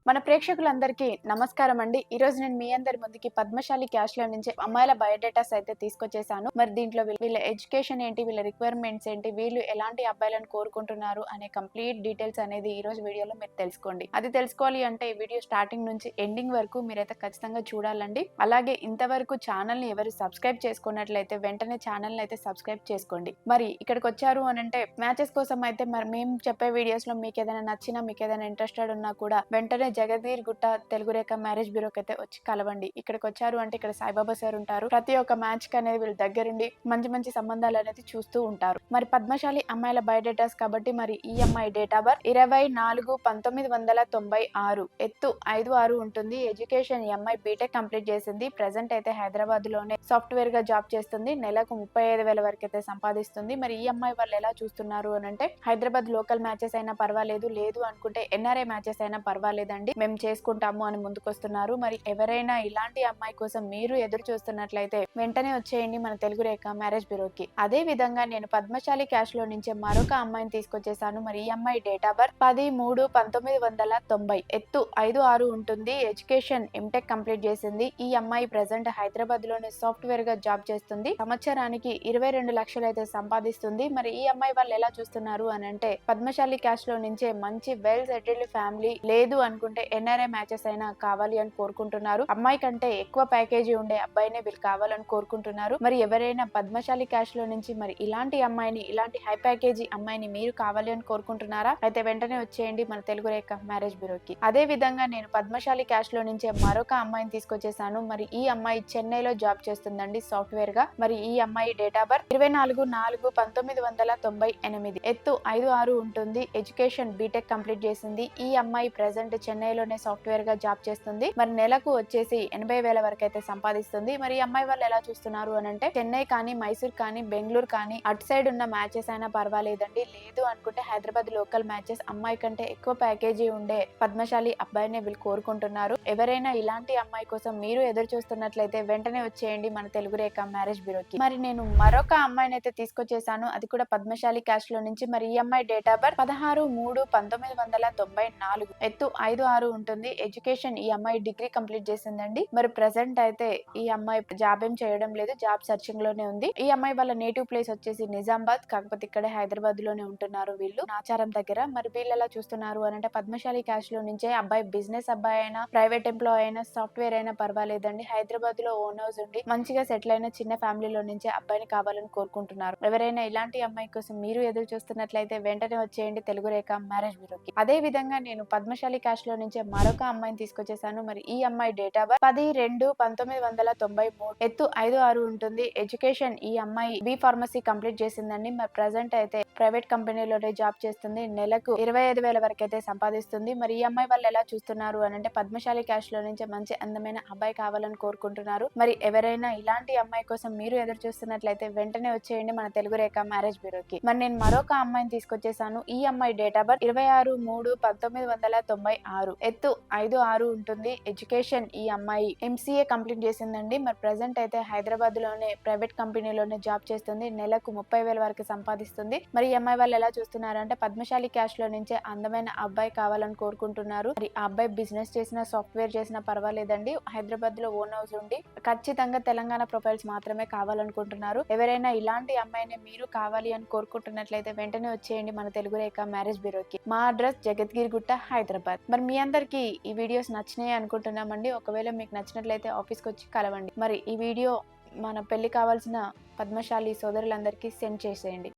మన ప్రేక్షకులందరికీ నమస్కారం అండి. ఈ రోజు నేను మీ అందరి ముందుకి పద్మశాలి క్యాష్ లో నుంచి అమ్మాయిల బయోడేటాస్ అయితే తీసుకొచ్చేసాను. మరి దీంట్లో వీళ్ళ ఎడ్యుకేషన్ ఏంటి, వీళ్ళ రిక్వైర్మెంట్స్ ఏంటి, వీళ్ళు ఎలాంటి అబ్బాయిలను కోరుకుంటున్నారు అనే కంప్లీట్ డీటెయిల్స్ అనేది ఈ రోజు వీడియోలో మీరు తెలుసుకోండి. అది తెలుసుకోవాలి అంటే ఈ వీడియో స్టార్టింగ్ నుంచి ఎండింగ్ వరకు మీరైతే ఖచ్చితంగా చూడాలండి. అలాగే ఇంతవరకు ఛానల్ ని ఎవరు సబ్స్క్రైబ్ చేసుకున్నట్లయితే వెంటనే ఛానల్ అయితే సబ్స్క్రైబ్ చేసుకోండి. మరి ఇక్కడికి వచ్చారు అని అంటే మ్యాచెస్ కోసం అయితే మరి మేము చెప్పే వీడియోస్ లో మీకు ఏదైనా నచ్చినా, మీకు ఏదైనా ఇంట్రెస్టెడ్ ఉన్నా కూడా వెంటనే జగదీర్ గుట్ట తెలుగు రేఖ మ్యారేజ్ బ్యూరోకి అయితే వచ్చి కలవండి. ఇక్కడికి వచ్చారు అంటే ఇక్కడ సాయిబాబా సార్ ఉంటారు. ప్రతి ఒక్క మ్యాచ్ కి అనేది వీళ్ళ దగ్గరుండి మంచి మంచి సంబంధాలు అనేది చూస్తూ ఉంటారు. మరి పద్మశాలి అమ్మాయిల బయోడేటాస్ కాబట్టి మరి ఈ అమ్మాయి డేట్ ఆఫ్ బర్త్ 24/1996, ఎత్తు 5'6" ఉంటుంది. ఎడ్యుకేషన్ ఈ అమ్మాయి బీటెక్ కంప్లీట్ చేసింది. ప్రెసెంట్ అయితే హైదరాబాద్ లోనే సాఫ్ట్వేర్ గా జాబ్ చేస్తుంది. నెలకు 35,000 వరకు అయితే సంపాదిస్తుంది. మరి ఈ అమ్మాయి వాళ్ళు ఎలా చూస్తున్నారు అని అంటే హైదరాబాద్ లోకల్ మ్యాచెస్ అయినా పర్వాలేదు, లేదు అనుకుంటే ఎన్ఆర్ఐ మ్యాచెస్ అయినా పర్వాలేదండి, మేము చేసుకుంటాము అని ముందుకొస్తున్నారు. మరి ఎవరైనా ఇలాంటి అమ్మాయి కోసం మీరు ఎదురు చూస్తున్నట్లయితే వెంటనే వచ్చేయండి మన తెలుగు రేఖ మ్యారేజ్ బ్యూరోకి. అదే విధంగా నేను పద్మశాలి క్యాష్ లో నుంచి మరొక అమ్మాయిని తీసుకొచ్చేసాను. మరి ఈ అమ్మాయి డేట్ ఆఫ్ బర్త్ 10/3/1990, ఎత్తు 5'6" ఉంటుంది. ఎడ్యుకేషన్ ఎంటెక్ కంప్లీట్ చేసింది. ఈ అమ్మాయి ప్రెసెంట్ హైదరాబాద్ లోనే సాఫ్ట్వేర్ గా జాబ్ చేస్తుంది. సంవత్సరానికి 22 లక్షలు అయితే సంపాదిస్తుంది. మరి ఈ అమ్మాయి వాళ్ళు ఎలా చూస్తున్నారు అని అంటే పద్మశాలి క్యాష్ లో నుంచే మంచి వెల్ సెటిల్డ్ ఫ్యామిలీ, లేదు అనుకుంటే ఎన్ఆర్ఐ మ్యాచెస్ అయినా కావాలి అని కోరుకుంటున్నారు. అమ్మాయి కంటే ఎక్కువ ప్యాకేజీ ఉండే అబ్బాయినే వీళ్ళు కావాలని కోరుకుంటున్నారు. మరి ఎవరైనా పద్మశాలి క్యాష్ లో నుంచి మరి ఇలాంటి అమ్మాయిని, ఇలాంటి హై ప్యాకేజీ అమ్మాయిని మీరు కావాలి అని కోరుకుంటున్నారా? అయితే వెంటనే వచ్చేయండి మన తెలుగు రేఖ మ్యారేజ్ బ్యూరోకి. అదే విధంగా నేను పద్మశాలి క్యాష్ లో నుంచే మరొక అమ్మాయిని తీసుకొచ్చేసాను. మరి ఈ అమ్మాయి చెన్నైలో జాబ్ చేస్తుందండి సాఫ్ట్వేర్ గా. మరి ఈ అమ్మాయి డేట్ ఆఫ్ బర్త్ 24/4/1998, ఎత్తు 5'6" ఉంటుంది. ఎడ్యుకేషన్ బీటెక్ కంప్లీట్ చేసింది. ఈ అమ్మాయి ప్రెసెంట్ చెన్నైలోనే సాఫ్ట్వేర్ గా జాబ్ చేస్తుంది. మరి నెలకు వచ్చేసి 80,000 వరకు అయితే సంపాదిస్తుంది. మరి ఈ అమ్మాయి వాళ్ళు ఎలా చూస్తున్నారు అని అంటే చెన్నై కానీ, మైసూర్ కానీ, బెంగళూరు కానీ అటు సైడ్ ఉన్న మ్యాచెస్ అయినా పర్వాలేదండి, లేదు అనుకుంటే హైదరాబాద్ లోకల్ మ్యాచెస్, అమ్మాయి కంటే ఎక్కువ ప్యాకేజీ ఉండే పద్మశాలి అబ్బాయిని వీళ్ళు కోరుకుంటున్నారు. ఎవరైనా ఇలాంటి అమ్మాయి కోసం మీరు ఎదురు చూస్తున్నట్లయితే వెంటనే వచ్చేయండి మన తెలుగు రేఖ మ్యారేజ్ బ్యూరోకి. మరి నేను మరొక అమ్మాయిని అయితే తీసుకొచ్చేసాను. అది కూడా పద్మశాలి క్యాష్ లో నుంచి. మరి ఈ అమ్మాయి డేట్ ఆఫ్ బర్త్ 16/3/1994, ఎత్తు 5'6" ఉంటుంది. ఎడ్యుకేషన్ ఈ అమ్మాయి డిగ్రీ కంప్లీట్ చేసిందండి. మరి ప్రెసెంట్ అయితే ఈ అమ్మాయి జాబ్ ఏం చేయడం లేదు, జాబ్ సర్చింగ్ లోనే ఉంది. ఈ అమ్మాయి వాళ్ళ నేటివ్ ప్లేస్ వచ్చేసి నిజామాబాద్, కాకపోతే ఇక్కడే హైదరాబాద్ లోనే ఉంటున్నారు వీళ్ళు, నాచారం దగ్గర. మరి వీళ్ళు ఎలా చూస్తున్నారు అని అంటే పద్మశాలి క్యాష్ లో నుంచే అబ్బాయి బిజినెస్ అబ్బాయి అయినా, ప్రైవేట్ ఎంప్లాయ్ అయినా, సాఫ్ట్వేర్ అయినా పర్వాలేదండి, హైదరాబాద్ లో ఓన్ హౌస్ ఉండి మంచిగా సెటిల్ అయిన చిన్న ఫ్యామిలీలో నుంచే అబ్బాయిని కావాలని కోరుకుంటున్నారు. ఎవరైనా ఇలాంటి అమ్మాయి కోసం మీరు ఎదురు చూస్తున్నట్లయితే వెంటనే వచ్చేయండి తెలుగు రేఖ మ్యారేజ్ బ్యూరోకి. అదే విధంగా నేను పద్మశాలి క్యాష్ లో నుంచే మరొక అమ్మాయిని తీసుకొచ్చేసాను. మరి ఈ అమ్మాయి డేట్ ఆఫ్ బర్త్ 10/2/1993, ఎత్తు 5'6" ఉంటుంది. ఎడ్యుకేషన్ ఈ అమ్మాయి బి ఫార్మసీ కంప్లీట్ చేసిందండి. మరి ప్రెసెంట్ అయితే ప్రైవేట్ కంపెనీలోనే జాబ్ చేస్తుంది. నెలకు 25,000 వరకు అయితే సంపాదిస్తుంది. మరి ఈ అమ్మాయి వాళ్ళు ఎలా చూస్తున్నారు అని అంటే పద్మశాలి క్యాష్ లో నుంచి మంచి అందమైన అబ్బాయి కావాలని కోరుకుంటున్నారు. మరి ఎవరైనా ఇలాంటి అమ్మాయి కోసం మీరు ఎదురు చూస్తున్నట్లయితే వెంటనే వచ్చేయండి మన తెలుగు రేఖ మ్యారేజ్ బ్యూరోకి. మరి నేను మరొక అమ్మాయిని తీసుకొచ్చేసాను. ఈ అమ్మాయి డేట్ ఆఫ్ బర్త్ 26/3/1996, ఎత్తు 5'6" ఉంటుంది. ఎడ్యుకేషన్ ఈ అమ్మాయి ఎంసీఏ కంప్లీట్ చేసిందండి. మరి ప్రెసెంట్ అయితే హైదరాబాద్ లోనే ప్రైవేట్ కంపెనీలోనే జాబ్ చేస్తుంది. నెలకు 30,000 వరకు సంపాదిస్తుంది. మరి ఈ అమ్మాయి వాళ్ళు ఎలా చూస్తున్నారంటే పద్మశాలి క్యాష్ లో నుంచే అందమైన అబ్బాయి కావాలని కోరుకుంటున్నారు. మరి ఆ అబ్బాయి బిజినెస్ చేసినా, సాఫ్ట్వేర్ చేసినా పర్వాలేదండి, హైదరాబాద్ లో ఓన్ హౌస్ ఉండి ఖచ్చితంగా తెలంగాణ ప్రొఫైల్స్ మాత్రమే కావాలనుకుంటున్నారు. ఎవరైనా ఇలాంటి అమ్మాయిని మీరు కావాలి అని కోరుకుంటున్నట్లయితే వెంటనే వచ్చేయండి మన తెలుగు రేఖ మ్యారేజ్ బ్యూరోకి. మా అడ్రస్ జగద్గిరి గుట్ట, హైదరాబాద్. మరి మీ అందరికి ఈ వీడియోస్ నచ్చినాయి అనుకుంటున్నామండి. ఒకవేళ మీకు నచ్చినట్లయితే ఆఫీస్కి వచ్చి కలవండి. మరి ఈ వీడియో మన పెళ్లి కావాల్సిన పద్మశాలి సోదరులందరికీ సెండ్ చేసేయండి.